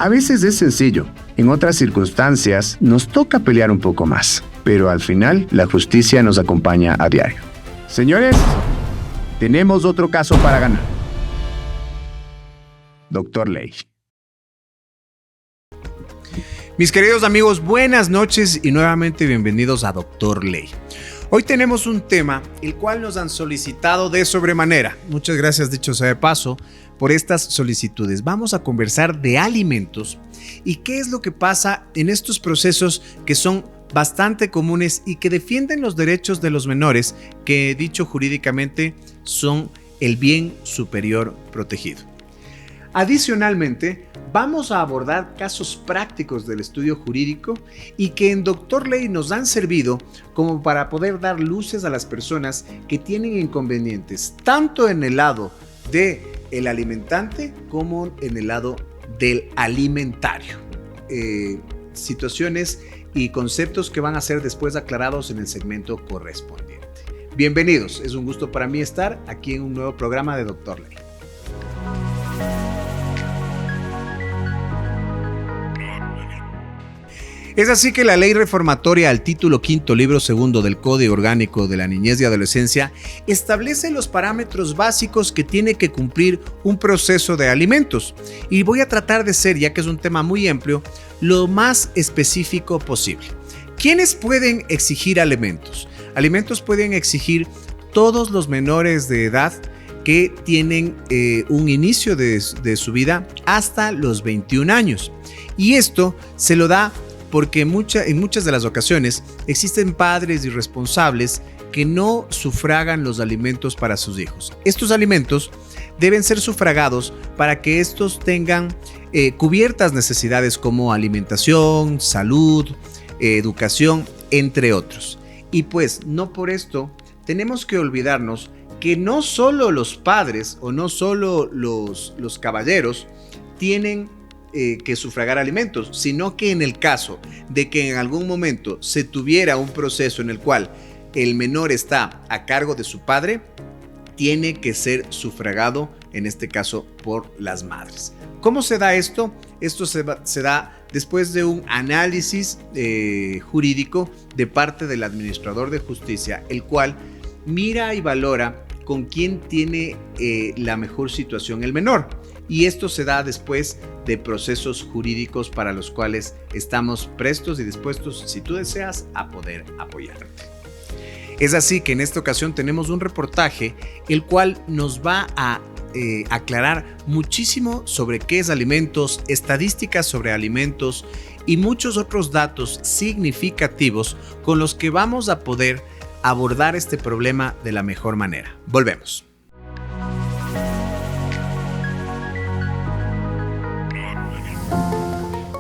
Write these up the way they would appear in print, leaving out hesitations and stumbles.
A veces es sencillo, en otras circunstancias nos toca pelear un poco más, pero al final la justicia nos acompaña a diario. Señores, tenemos otro caso para ganar. Doctor Ley. Mis queridos amigos, buenas noches y nuevamente bienvenidos a Doctor Ley. Hoy tenemos un tema el cual nos han solicitado de sobremanera. Muchas gracias, dicho sea de paso, por estas solicitudes. Vamos a conversar de alimentos y qué es lo que pasa en estos procesos que son bastante comunes y que defienden los derechos de los menores, que dicho jurídicamente son el bien superior protegido. Adicionalmente, vamos a abordar casos prácticos del estudio jurídico y que en Doctor Ley nos han servido como para poder dar luces a las personas que tienen inconvenientes, tanto en el lado del alimentante como en el lado del alimentario. Situaciones y conceptos que van a ser después aclarados en el segmento correspondiente. Bienvenidos, es un gusto para mí estar aquí en un nuevo programa de Doctor Ley. Es así que la ley reformatoria al título quinto, libro segundo del Código Orgánico de la Niñez y Adolescencia establece los parámetros básicos que tiene que cumplir un proceso de alimentos. Y voy a tratar de ser, ya que es un tema muy amplio, lo más específico posible. ¿Quiénes pueden exigir alimentos? Alimentos pueden exigir todos los menores de edad que tienen un inicio de su vida hasta los 21 años. Y esto se lo da porque en muchas de las ocasiones existen padres irresponsables que no sufragan los alimentos para sus hijos. Estos alimentos deben ser sufragados para que estos tengan cubiertas necesidades como alimentación, salud, educación, entre otros. Y pues no por esto tenemos que olvidarnos que no solo los padres o no solo los caballeros tienen que sufragar alimentos, sino que en el caso de que en algún momento se tuviera un proceso en el cual el menor está a cargo de su padre, tiene que ser sufragado, en este caso por las madres. ¿Cómo se da esto? Esto se da después de un análisis jurídico de parte del administrador de justicia, el cual mira y valora con quién tiene la mejor situación el menor. Y esto se da después de procesos jurídicos para los cuales estamos prestos y dispuestos, si tú deseas, a poder apoyarte. Es así que en esta ocasión tenemos un reportaje el cual nos va a aclarar muchísimo sobre qué es alimentos, estadísticas sobre alimentos y muchos otros datos significativos con los que vamos a poder abordar este problema de la mejor manera. Volvemos.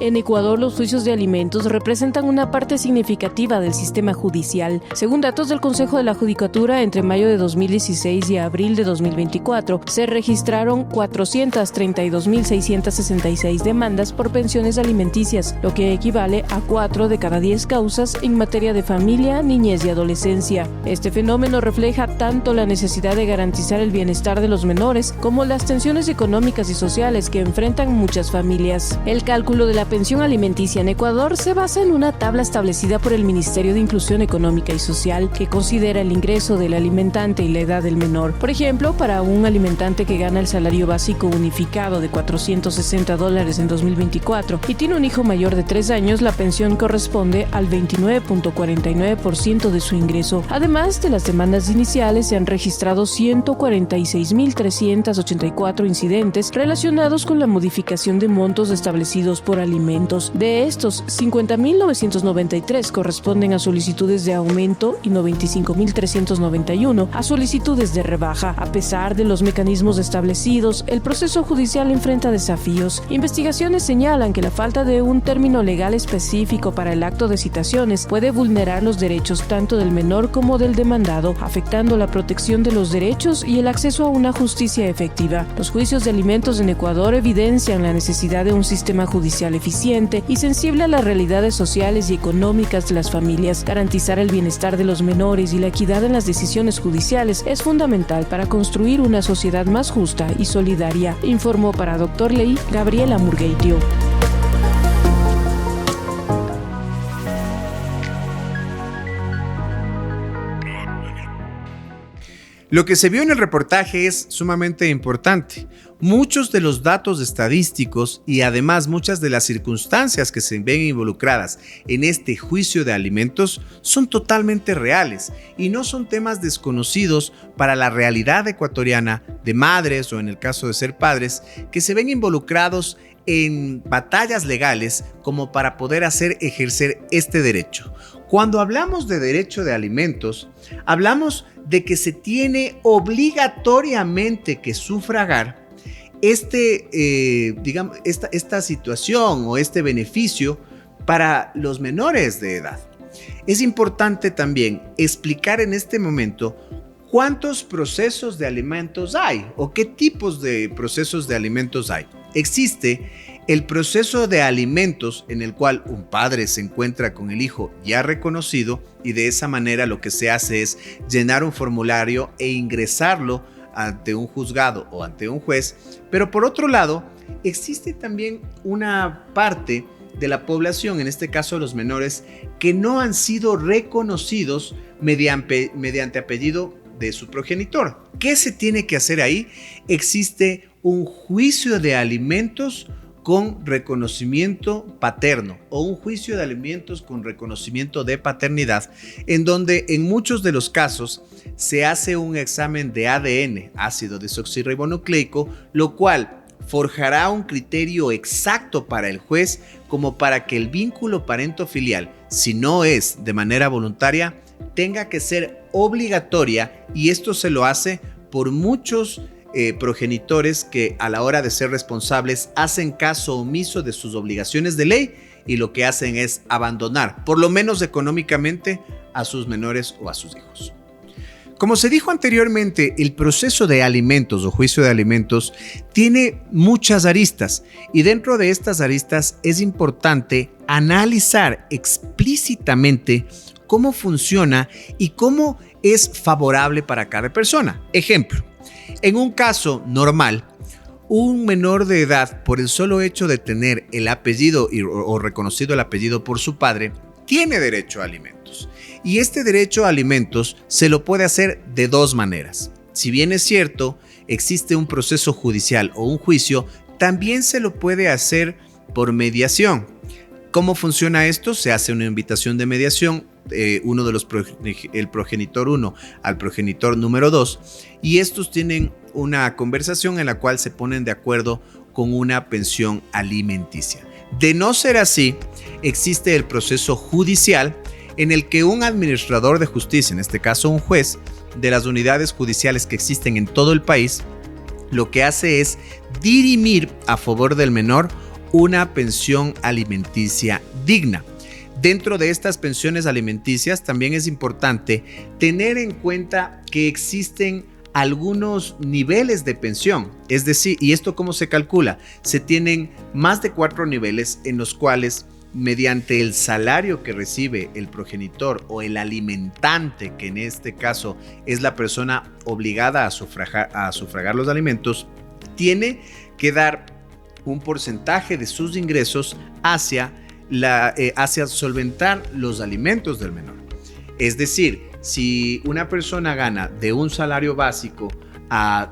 En Ecuador, los juicios de alimentos representan una parte significativa del sistema judicial. Según datos del Consejo de la Judicatura, entre mayo de 2016 y abril de 2024, se registraron 432.666 demandas por pensiones alimenticias, lo que equivale a 4 de cada 10 causas en materia de familia, niñez y adolescencia. Este fenómeno refleja tanto la necesidad de garantizar el bienestar de los menores como las tensiones económicas y sociales que enfrentan muchas familias. El cálculo de la pensión alimenticia en Ecuador se basa en una tabla establecida por el Ministerio de Inclusión Económica y Social que considera el ingreso del alimentante y la edad del menor. Por ejemplo, para un alimentante que gana el salario básico unificado de $460 en 2024 y tiene un hijo mayor de 3 años, la pensión corresponde al 29.49% de su ingreso. Además de las demandas iniciales, se han registrado 146.384 incidentes relacionados con la modificación de montos establecidos por alimentos. De estos, 50.993 corresponden a solicitudes de aumento y 95.391 a solicitudes de rebaja. A pesar de los mecanismos establecidos, el proceso judicial enfrenta desafíos. Investigaciones señalan que la falta de un término legal específico para el acto de citaciones puede vulnerar los derechos tanto del menor como del demandado, afectando la protección de los derechos y el acceso a una justicia efectiva. Los juicios de alimentos en Ecuador evidencian la necesidad de un sistema judicial eficiente y sensible a las realidades sociales y económicas de las familias. Garantizar el bienestar de los menores y la equidad en las decisiones judiciales es fundamental para construir una sociedad más justa y solidaria, informó para Doctor Ley Gabriela Murgueitio. Lo que se vio en el reportaje es sumamente importante. Muchos de los datos estadísticos y además muchas de las circunstancias que se ven involucradas en este juicio de alimentos son totalmente reales y no son temas desconocidos para la realidad ecuatoriana de madres o en el caso de ser padres que se ven involucrados en batallas legales como para poder ejercer este derecho. Cuando hablamos de derecho de alimentos, hablamos de que se tiene obligatoriamente que sufragar esta situación o este beneficio para los menores de edad. Es importante también explicar en este momento cuántos procesos de alimentos hay o qué tipos de procesos de alimentos hay. Existe el proceso de alimentos en el cual un padre se encuentra con el hijo ya reconocido y de esa manera lo que se hace es llenar un formulario e ingresarlo ante un juzgado o ante un juez. Pero por otro lado, existe también una parte de la población, en este caso los menores, que no han sido reconocidos mediante apellido de su progenitor. ¿Qué se tiene que hacer ahí? Existe un juicio de alimentos con reconocimiento paterno o un juicio de alimentos con reconocimiento de paternidad, en donde en muchos de los casos se hace un examen de ADN, ácido desoxirribonucleico, lo cual forjará un criterio exacto para el juez como para que el vínculo parentofilial, si no es de manera voluntaria, tenga que ser obligatoria, y esto se lo hace por muchos progenitores que a la hora de ser responsables hacen caso omiso de sus obligaciones de ley y lo que hacen es abandonar, por lo menos económicamente, a sus menores o a sus hijos. Como se dijo anteriormente, el proceso de alimentos o juicio de alimentos tiene muchas aristas y dentro de estas aristas es importante analizar explícitamente cómo funciona y cómo es favorable para cada persona. Ejemplo, en un caso normal, un menor de edad, por el solo hecho de tener el apellido o reconocido el apellido por su padre, tiene derecho a alimentos. Y este derecho a alimentos se lo puede hacer de dos maneras. Si bien es cierto, existe un proceso judicial o un juicio, también se lo puede hacer por mediación. ¿Cómo funciona esto? Se hace una invitación de mediación, el progenitor 1 al progenitor número 2, y estos tienen una conversación en la cual se ponen de acuerdo con una pensión alimenticia. De no ser así, existe el proceso judicial en el que un administrador de justicia, en este caso un juez, de las unidades judiciales que existen en todo el país, lo que hace es dirimir a favor del menor una pensión alimenticia digna. Dentro de estas pensiones alimenticias también es importante tener en cuenta que existen algunos niveles de pensión, es decir, ¿y esto cómo se calcula? Se tienen más de 4 niveles en los cuales, mediante el salario que recibe el progenitor o el alimentante, que en este caso es la persona obligada a sufragar los alimentos, tiene que dar un porcentaje de sus ingresos hacia solventar los alimentos del menor. Es decir, si una persona gana de un salario básico a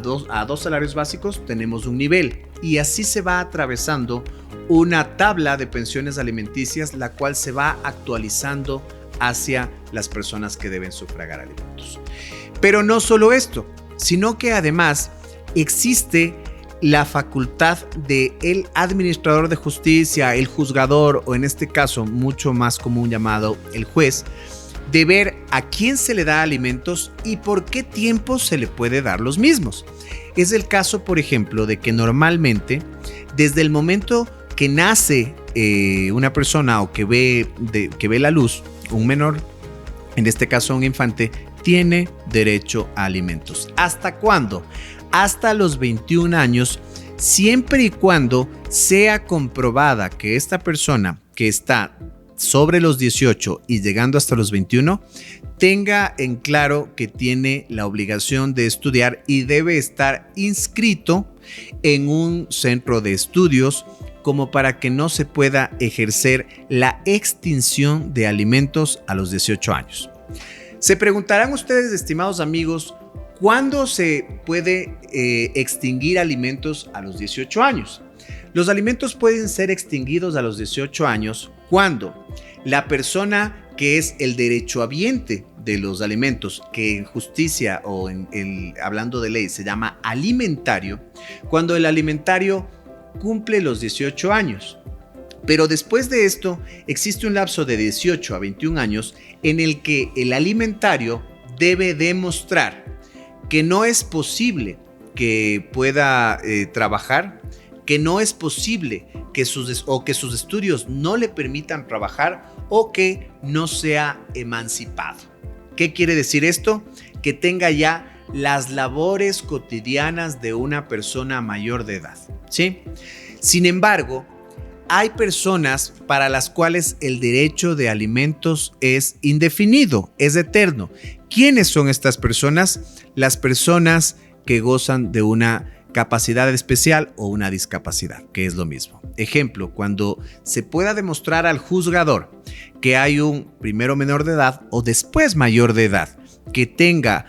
dos salarios básicos, tenemos un nivel, y así se va atravesando una tabla de pensiones alimenticias, la cual se va actualizando hacia las personas que deben sufragar alimentos. Pero no solo esto, sino que además existe la facultad del administrador de justicia, el juzgador, o en este caso mucho más común llamado el juez, de ver a quién se le da alimentos y por qué tiempo se le puede dar los mismos. Es el caso, por ejemplo, de que normalmente desde el momento que nace una persona o que ve la luz, un menor, en este caso un infante, tiene derecho a alimentos. ¿Hasta cuándo? Hasta los 21 años, siempre y cuando sea comprobada que esta persona que está sobre los 18 y llegando hasta los 21 tenga en claro que tiene la obligación de estudiar y debe estar inscrito en un centro de estudios, como para que no se pueda ejercer la extinción de alimentos a los 18 años. Se preguntarán ustedes, estimados amigos, ¿Cuándo se puede extinguir alimentos a los 18 años? Los alimentos pueden ser extinguidos a los 18 años cuando la persona que es el derechohabiente de los alimentos, que en justicia o hablando de ley se llama alimentario, cuando el alimentario cumple los 18 años. Pero después de esto existe un lapso de 18 a 21 años en el que el alimentario debe demostrar que no es posible que pueda trabajar, que no es posible que sus estudios no le permitan trabajar o que no sea emancipado. ¿Qué quiere decir esto? Que tenga ya las labores cotidianas de una persona mayor de edad, ¿sí? Sin embargo, hay personas para las cuales el derecho de alimentos es indefinido, es eterno. ¿Quiénes son estas personas? Las personas que gozan de una capacidad especial o una discapacidad, que es lo mismo. Ejemplo, cuando se pueda demostrar al juzgador que hay un primero menor de edad o después mayor de edad que tenga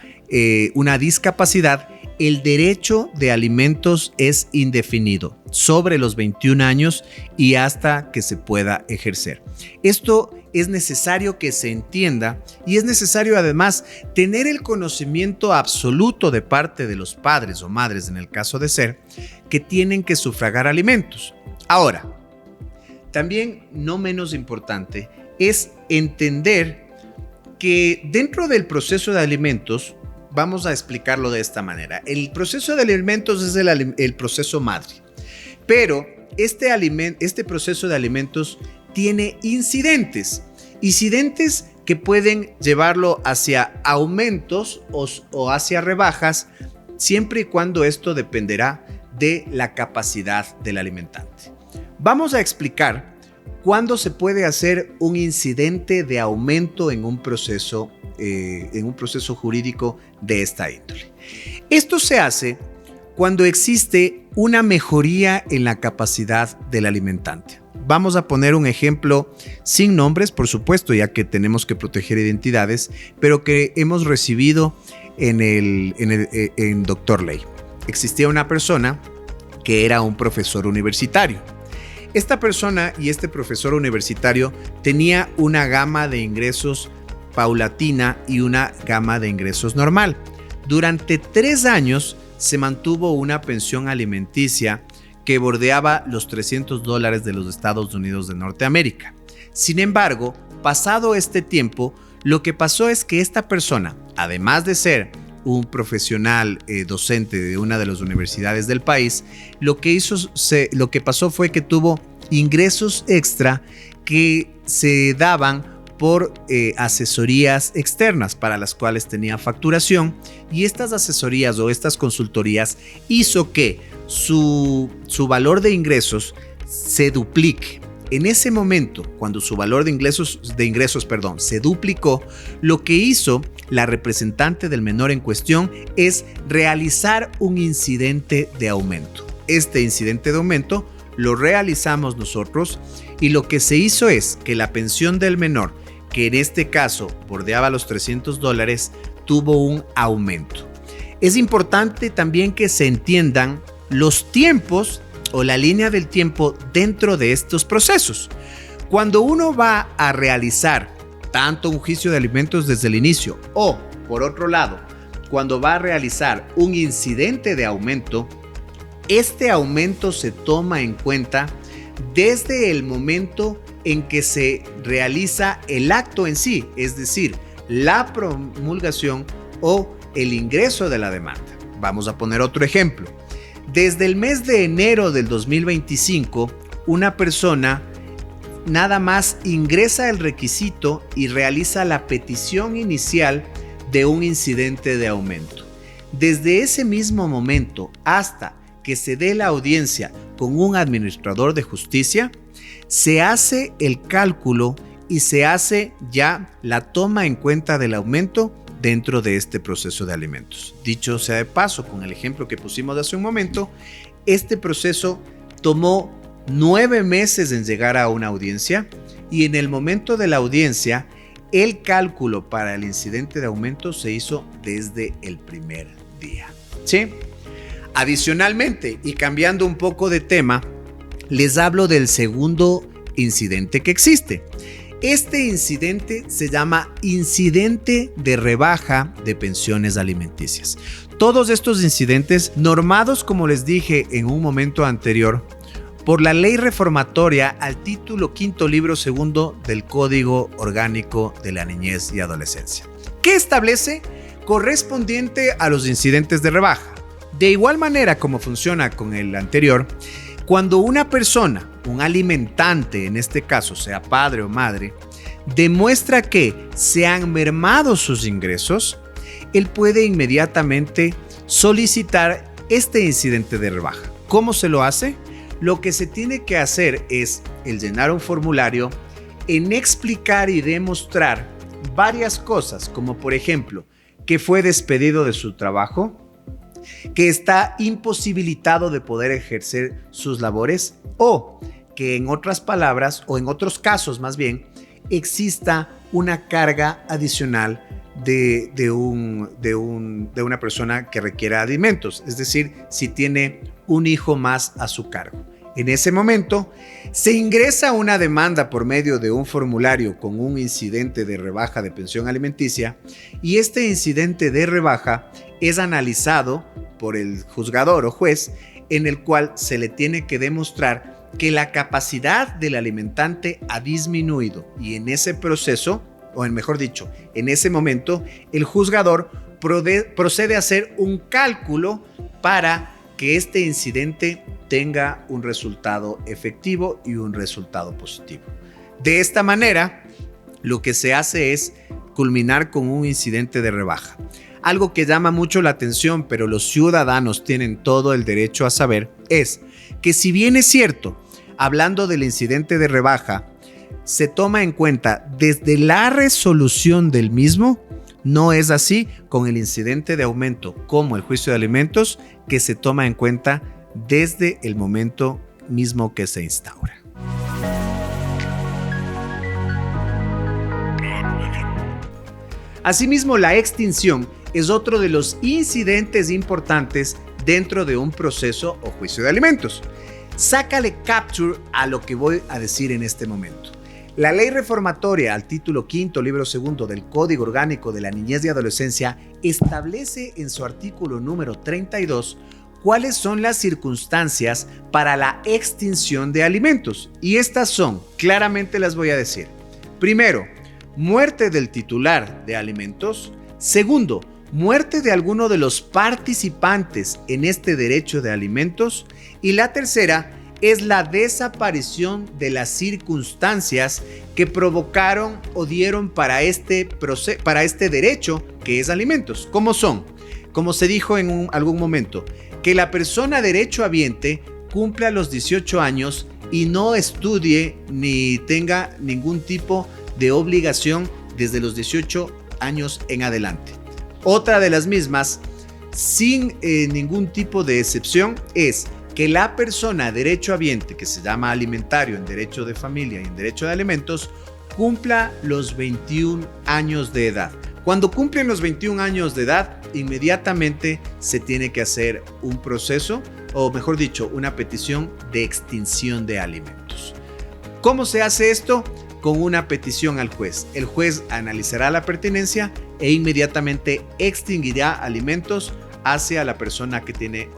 una discapacidad, el derecho de alimentos es indefinido, sobre los 21 años y hasta que se pueda ejercer. Esto es necesario que se entienda y es necesario además tener el conocimiento absoluto de parte de los padres o madres, en el caso de ser, que tienen que sufragar alimentos. Ahora, también no menos importante es entender que dentro del proceso de alimentos, vamos a explicarlo de esta manera. El proceso de alimentos es el proceso madre, pero este proceso de alimentos tiene incidentes que pueden llevarlo hacia aumentos o hacia rebajas, siempre y cuando esto dependerá de la capacidad del alimentante. Vamos a explicar cuándo se puede hacer un incidente de aumento en un proceso jurídico de esta índole. Esto se hace cuando existe una mejoría en la capacidad del alimentante. Vamos a poner un ejemplo sin nombres, por supuesto, ya que tenemos que proteger identidades, pero que hemos recibido en Doctor Ley. Existía una persona que era un profesor universitario. Esta persona y este profesor universitario tenía una gama de ingresos paulatina y una gama de ingresos normal. Durante 3 años se mantuvo una pensión alimenticia que bordeaba los $300 de los Estados Unidos de Norteamérica. Sin embargo, pasado este tiempo, lo que pasó es que esta persona, además de ser un profesional docente de una de las universidades del país, lo que pasó fue que tuvo ingresos extra que se daban por asesorías externas para las cuales tenía facturación, y estas asesorías o estas consultorías hizo que su valor de ingresos se duplique. En ese momento, cuando su valor de ingresos se duplicó, lo que hizo la representante del menor en cuestión es realizar un incidente de aumento. Este incidente de aumento lo realizamos nosotros y lo que se hizo es que la pensión del menor, que en este caso bordeaba los $300, tuvo un aumento. Es importante también que se entiendan los tiempos o la línea del tiempo dentro de estos procesos. Cuando uno va a realizar tanto un juicio de alimentos desde el inicio o, por otro lado, cuando va a realizar un incidente de aumento, este aumento se toma en cuenta desde el momento en que se realiza el acto en sí, es decir, la promulgación o el ingreso de la demanda. Vamos a poner otro ejemplo. Desde el mes de enero del 2025, una persona nada más ingresa el requisito y realiza la petición inicial de un incidente de aumento. Desde ese mismo momento hasta que se dé la audiencia con un administrador de justicia, se hace el cálculo y se hace ya la toma en cuenta del aumento dentro de este proceso de alimentos. Dicho sea de paso, con el ejemplo que pusimos hace un momento, este proceso tomó 9 meses en llegar a una audiencia y en el momento de la audiencia, el cálculo para el incidente de aumento se hizo desde el primer día. ¿Sí? Adicionalmente, y cambiando un poco de tema, les hablo del segundo incidente que existe. Este incidente se llama incidente de rebaja de pensiones alimenticias. Todos estos incidentes, normados, como les dije en un momento anterior, por la ley reformatoria al título quinto, libro segundo del Código Orgánico de la Niñez y Adolescencia, que establece correspondiente a los incidentes de rebaja. De igual manera como funciona con el anterior, cuando una persona, un alimentante, en este caso sea padre o madre, demuestra que se han mermado sus ingresos, él puede inmediatamente solicitar este incidente de rebaja. ¿Cómo se lo hace? Lo que se tiene que hacer es el llenar un formulario en explicar y demostrar varias cosas, como por ejemplo, que fue despedido de su trabajo, que está imposibilitado de poder ejercer sus labores, o que en otras palabras, o en otros casos más bien, exista una carga adicional de una persona que requiera alimentos, es decir, si tiene un hijo más a su cargo. En ese momento, se ingresa una demanda por medio de un formulario con un incidente de rebaja de pensión alimenticia, y este incidente de rebaja es analizado por el juzgador o juez, en el cual se le tiene que demostrar que la capacidad del alimentante ha disminuido, y en ese proceso, o mejor dicho, en ese momento, el juzgador procede a hacer un cálculo para que este incidente tenga un resultado efectivo y un resultado positivo. De esta manera, lo que se hace es culminar con un incidente de rebaja. Algo que llama mucho la atención, pero los ciudadanos tienen todo el derecho a saber, es que si bien es cierto, hablando del incidente de rebaja, se toma en cuenta desde la resolución del mismo, no es así con el incidente de aumento como el juicio de alimentos, que se toma en cuenta desde el momento mismo que se instaura. Asimismo, la extinción es otro de los incidentes importantes dentro de un proceso o juicio de alimentos. Sácale capture a lo que voy a decir en este momento. La ley reformatoria al título quinto, libro segundo del Código Orgánico de la Niñez y Adolescencia establece en su artículo número 32 cuáles son las circunstancias para la extinción de alimentos. Y estas son, claramente las voy a decir. Primero, muerte del titular de alimentos. Segundo, muerte de alguno de los participantes en este derecho de alimentos. Y la tercera es la desaparición de las circunstancias que provocaron o dieron para este derecho que es alimentos. ¿Cómo son? Como se dijo en algún momento, que la persona derechohabiente cumpla los 18 años y no estudie ni tenga ningún tipo de obligación desde los 18 años en adelante. Otra de las mismas, sin ningún tipo de excepción, es que la persona derechohabiente, que se llama alimentario en derecho de familia y en derecho de alimentos, cumpla los 21 años de edad. Cuando cumplen los 21 años de edad, inmediatamente se tiene que hacer un proceso, o mejor dicho, una petición de extinción de alimentos. ¿Cómo se hace esto? Con una petición al juez. El juez analizará la pertinencia e inmediatamente extinguirá alimentos hacia la persona que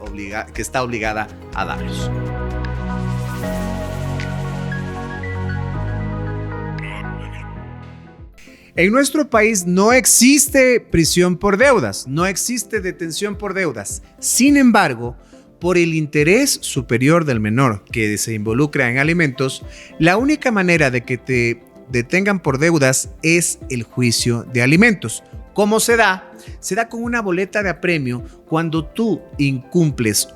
está obligada a darlos. En nuestro país no existe prisión por deudas, no existe detención por deudas. Sin embargo, por el interés superior del menor que se involucra en alimentos, la única manera de que te detengan por deudas es el juicio de alimentos. ¿Cómo se da? Se da con una boleta de apremio cuando tú incumples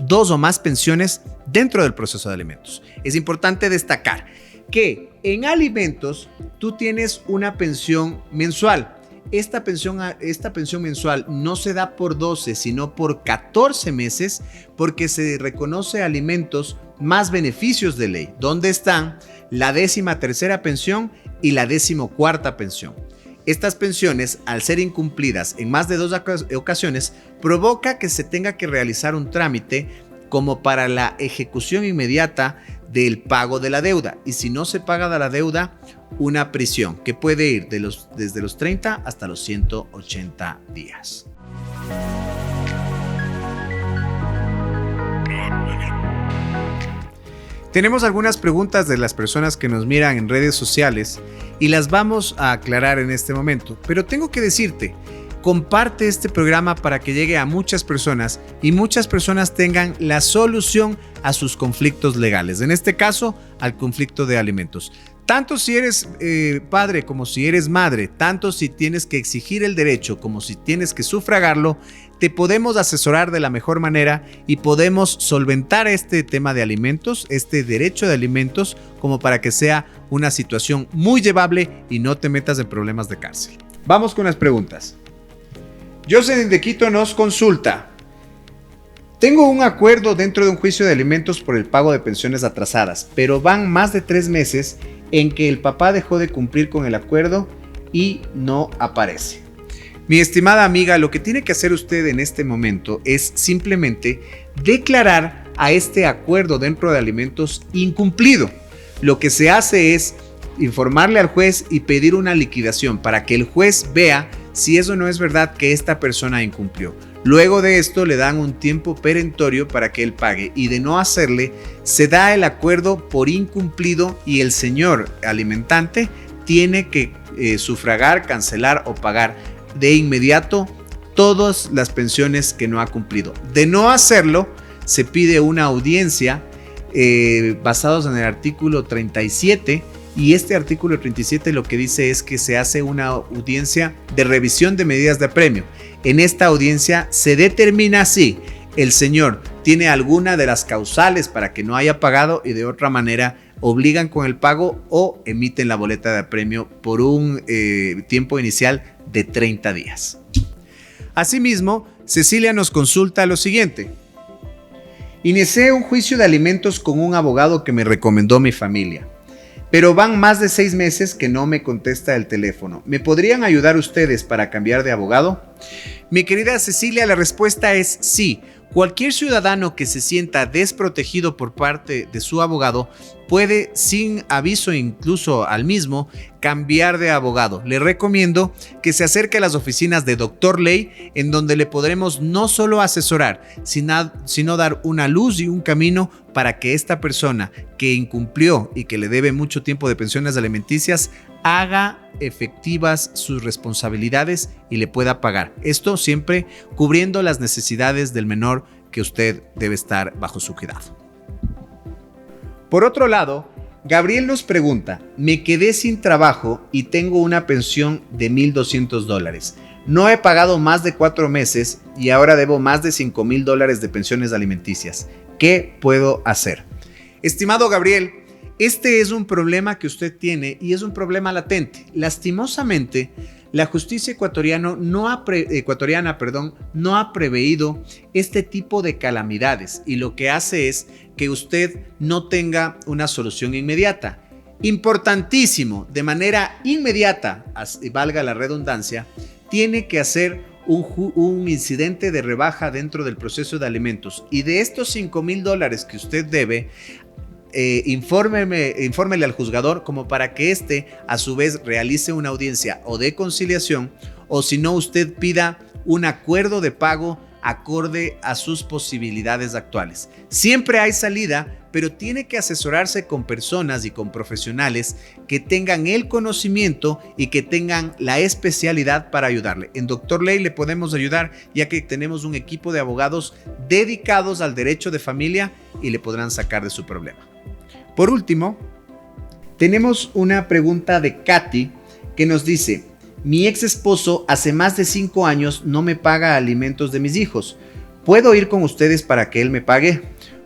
dos o más pensiones dentro del proceso de alimentos. Es importante destacar que en alimentos tú tienes una pensión mensual. Esta pensión mensual no se da por 12, sino por 14 meses, porque se reconoce alimentos más beneficios de ley, donde están la 13ª pensión y la 14ª pensión. Estas pensiones, al ser incumplidas en más de 2 ocasiones, provoca que se tenga que realizar un trámite como para la ejecución inmediata del pago de la deuda. Y si no se paga de la deuda, una prisión que puede ir desde los 30 hasta los 180 días. Tenemos algunas preguntas de las personas que nos miran en redes sociales y las vamos a aclarar en este momento. Pero tengo que decirte, comparte este programa para que llegue a muchas personas y muchas personas tengan la solución a sus conflictos legales. En este caso, al conflicto de alimentos. Tanto si eres padre como si eres madre, tanto si tienes que exigir el derecho como si tienes que sufragarlo, te podemos asesorar de la mejor manera y podemos solventar este tema de alimentos, este derecho de alimentos, como para que sea una situación muy llevable y no te metas en problemas de cárcel. Vamos con las preguntas. Jocelyn de Quito nos consulta. Tengo un acuerdo dentro de un juicio de alimentos por el pago de pensiones atrasadas, pero van más de 3 meses en que el papá dejó de cumplir con el acuerdo y no aparece. Mi estimada amiga, lo que tiene que hacer usted en este momento es simplemente declarar a este acuerdo dentro de alimentos incumplido. Lo que se hace es informarle al juez y pedir una liquidación para que el juez vea si eso no es verdad que esta persona incumplió. Luego de esto le dan un tiempo perentorio para que él pague y de no hacerle se da el acuerdo por incumplido y el señor alimentante tiene que sufragar, cancelar o pagar de inmediato todas las pensiones que no ha cumplido. De no hacerlo se pide una audiencia basados en el artículo 37 y este artículo 37 lo que dice es que se hace una audiencia de revisión de medidas de apremio. En esta audiencia se determina si el señor tiene alguna de las causales para que no haya pagado y de otra manera obligan con el pago o emiten la boleta de apremio por un tiempo inicial de 30 días. Asimismo, Cecilia nos consulta lo siguiente. Inicié un juicio de alimentos con un abogado que me recomendó mi familia, pero van más de 6 meses que no me contesta el teléfono. ¿Me podrían ayudar ustedes para cambiar de abogado? Mi querida Cecilia, la respuesta es sí. Cualquier ciudadano que se sienta desprotegido por parte de su abogado puede, sin aviso incluso al mismo, cambiar de abogado. Le recomiendo que se acerque a las oficinas de Dr. Ley, en donde le podremos no solo asesorar, sino dar una luz y un camino para que esta persona que incumplió y que le debe mucho tiempo de pensiones alimenticias haga efectivas sus responsabilidades y le pueda pagar. Esto siempre cubriendo las necesidades del menor que usted debe estar bajo su cuidado. Por otro lado, Gabriel nos pregunta, me quedé sin trabajo y tengo una pensión de $1,200. No he pagado más de 4 meses y ahora debo más de $5,000 de pensiones alimenticias. ¿Qué puedo hacer? Estimado Gabriel, este es un problema que usted tiene y es un problema latente. Lastimosamente, la justicia ecuatoriana no ha preveído este tipo de calamidades y lo que hace es que usted no tenga una solución inmediata. Importantísimo, de manera inmediata, valga la redundancia, tiene que hacer un incidente de rebaja dentro del proceso de alimentos y de estos $5,000 que usted debe, infórmele al juzgador como para que éste a su vez realice una audiencia o de conciliación o si no usted pida un acuerdo de pago acorde a sus posibilidades actuales. Siempre hay salida, pero tiene que asesorarse con personas y con profesionales que tengan el conocimiento y que tengan la especialidad para ayudarle. En Dr. Ley le podemos ayudar ya que tenemos un equipo de abogados dedicados al derecho de familia y le podrán sacar de su problema. Por último, tenemos una pregunta de Katy que nos dice: mi ex esposo hace más de 5 años no me paga alimentos de mis hijos. ¿Puedo ir con ustedes para que él me pague?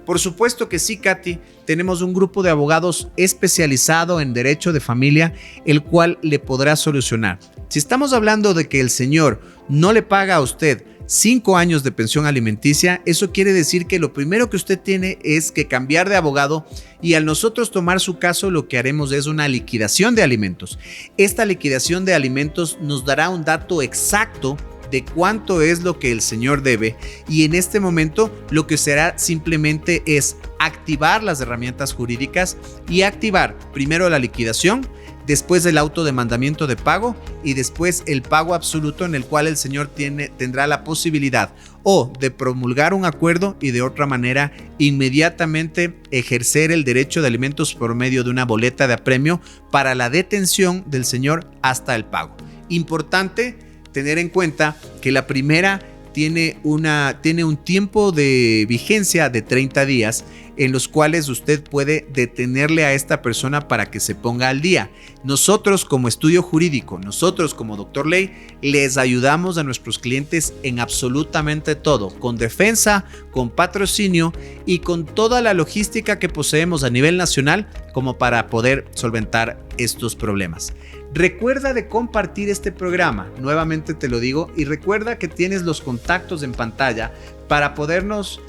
Por supuesto que sí, Katy. Tenemos un grupo de abogados especializado en derecho de familia, el cual le podrá solucionar. Si estamos hablando de que el señor no le paga a usted 5 años de pensión alimenticia, eso quiere decir que lo primero que usted tiene es que cambiar de abogado, y al nosotros tomar su caso lo que haremos es una liquidación de alimentos. Esta liquidación de alimentos nos dará un dato exacto de cuánto es lo que el señor debe, y en este momento lo que será simplemente es activar las herramientas jurídicas y activar primero la liquidación, después el autodemandamiento de pago y después el pago absoluto, en el cual el señor tendrá la posibilidad o de promulgar un acuerdo y de otra manera inmediatamente ejercer el derecho de alimentos por medio de una boleta de apremio para la detención del señor hasta el pago. Importante tener en cuenta que la primera tiene un tiempo de vigencia de 30 días en los cuales usted puede detenerle a esta persona para que se ponga al día. Nosotros como estudio jurídico, nosotros como Doctor Ley, les ayudamos a nuestros clientes en absolutamente todo, con defensa, con patrocinio y con toda la logística que poseemos a nivel nacional como para poder solventar estos problemas. Recuerda de compartir este programa, nuevamente te lo digo, y recuerda que tienes los contactos en pantalla para podernos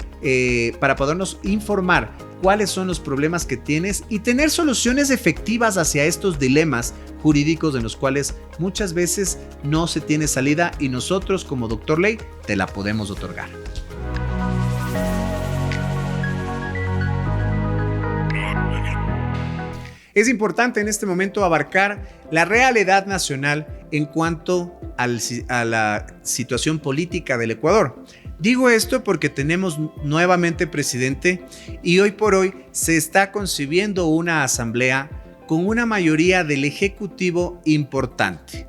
informar cuáles son los problemas que tienes y tener soluciones efectivas hacia estos dilemas jurídicos en los cuales muchas veces no se tiene salida, y nosotros como Doctor Ley te la podemos otorgar. Es importante en este momento abarcar la realidad nacional en cuanto a la situación política del Ecuador. Digo esto porque tenemos nuevamente presidente y hoy por hoy se está concibiendo una asamblea con una mayoría del Ejecutivo importante.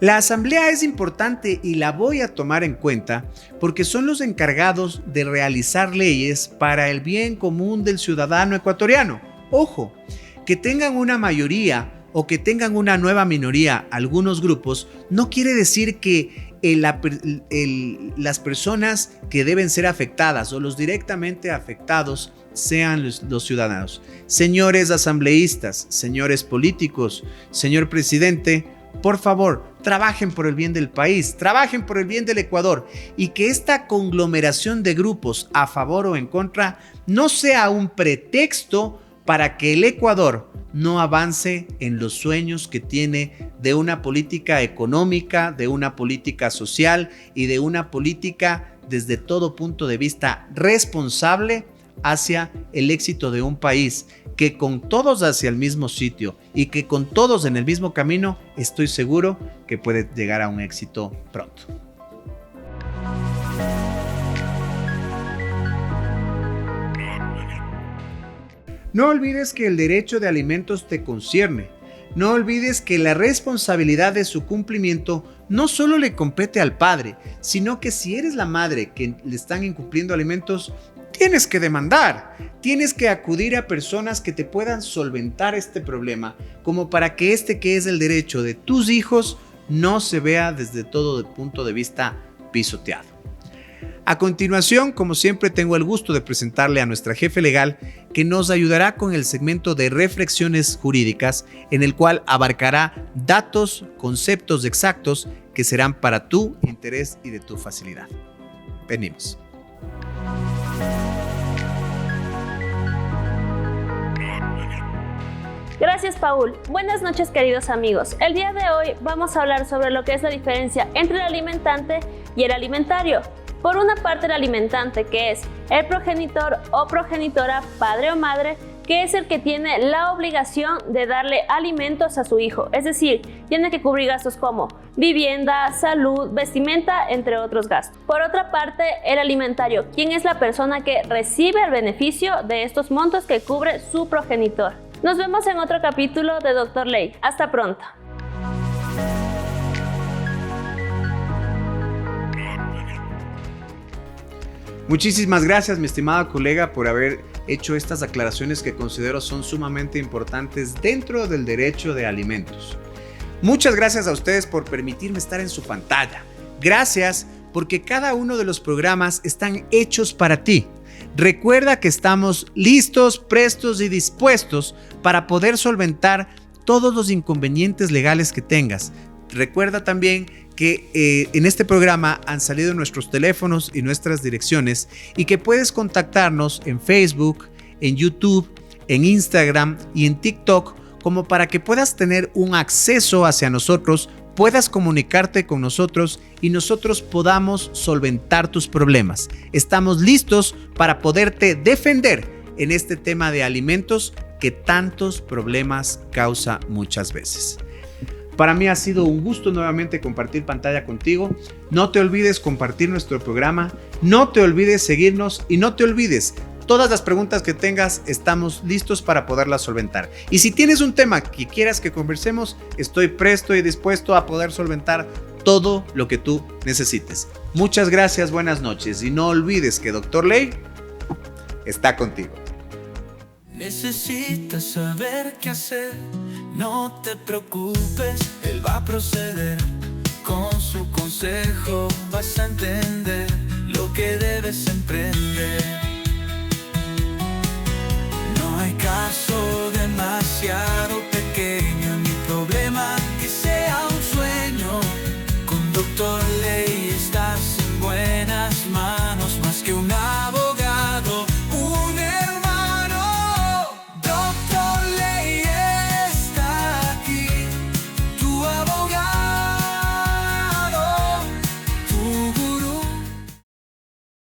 La asamblea es importante y la voy a tomar en cuenta porque son los encargados de realizar leyes para el bien común del ciudadano ecuatoriano. Ojo, que tengan una mayoría o que tengan una nueva minoría algunos grupos no quiere decir que las personas que deben ser afectadas o los directamente afectados sean los ciudadanos. Señores asambleístas, señores políticos, señor presidente, por favor, trabajen por el bien del país, trabajen por el bien del Ecuador, y que esta conglomeración de grupos a favor o en contra no sea un pretexto para que el Ecuador no avance en los sueños que tiene de una política económica, de una política social y de una política desde todo punto de vista responsable hacia el éxito de un país que con todos hacia el mismo sitio y que con todos en el mismo camino, estoy seguro que puede llegar a un éxito pronto. No olvides que el derecho de alimentos te concierne. No olvides que la responsabilidad de su cumplimiento no solo le compete al padre, sino que si eres la madre que le están incumpliendo alimentos, tienes que demandar. Tienes que acudir a personas que te puedan solventar este problema, como para que que es el derecho de tus hijos no se vea desde todo punto de vista pisoteado. A continuación, como siempre, tengo el gusto de presentarle a nuestra jefe legal, que nos ayudará con el segmento de reflexiones jurídicas, en el cual abarcará datos, conceptos exactos que serán para tu interés y de tu facilidad. Venimos. Gracias, Paul. Buenas noches, queridos amigos. El día de hoy vamos a hablar sobre lo que es la diferencia entre el alimentante y el alimentario. Por una parte, el alimentante, que es el progenitor o progenitora, padre o madre, que es el que tiene la obligación de darle alimentos a su hijo. Es decir, tiene que cubrir gastos como vivienda, salud, vestimenta, entre otros gastos. Por otra parte, el alimentario, quien es la persona que recibe el beneficio de estos montos que cubre su progenitor. Nos vemos en otro capítulo de Doctor Ley. Hasta pronto. Muchísimas gracias, mi estimada colega, por haber hecho estas aclaraciones que considero son sumamente importantes dentro del derecho de alimentos. Muchas gracias a ustedes por permitirme estar en su pantalla. Gracias porque cada uno de los programas están hechos para ti. Recuerda que estamos listos, prestos y dispuestos para poder solventar todos los inconvenientes legales que tengas. Recuerda también que en este programa han salido nuestros teléfonos y nuestras direcciones y que puedes contactarnos en Facebook, en YouTube, en Instagram y en TikTok como para que puedas tener un acceso hacia nosotros, puedas comunicarte con nosotros y nosotros podamos solventar tus problemas. Estamos listos para poderte defender en este tema de alimentos que tantos problemas causa muchas veces. Para mí ha sido un gusto nuevamente compartir pantalla contigo. No te olvides compartir nuestro programa, no te olvides seguirnos y no te olvides, todas las preguntas que tengas estamos listos para poderlas solventar. Y si tienes un tema que quieras que conversemos, estoy presto y dispuesto a poder solventar todo lo que tú necesites. Muchas gracias, buenas noches y no olvides que Dr. Ley está contigo. Necesitas saber qué hacer, no te preocupes, él va a proceder. Con su consejo vas a entender lo que debes emprender. No hay caso demasiado pequeño ni problema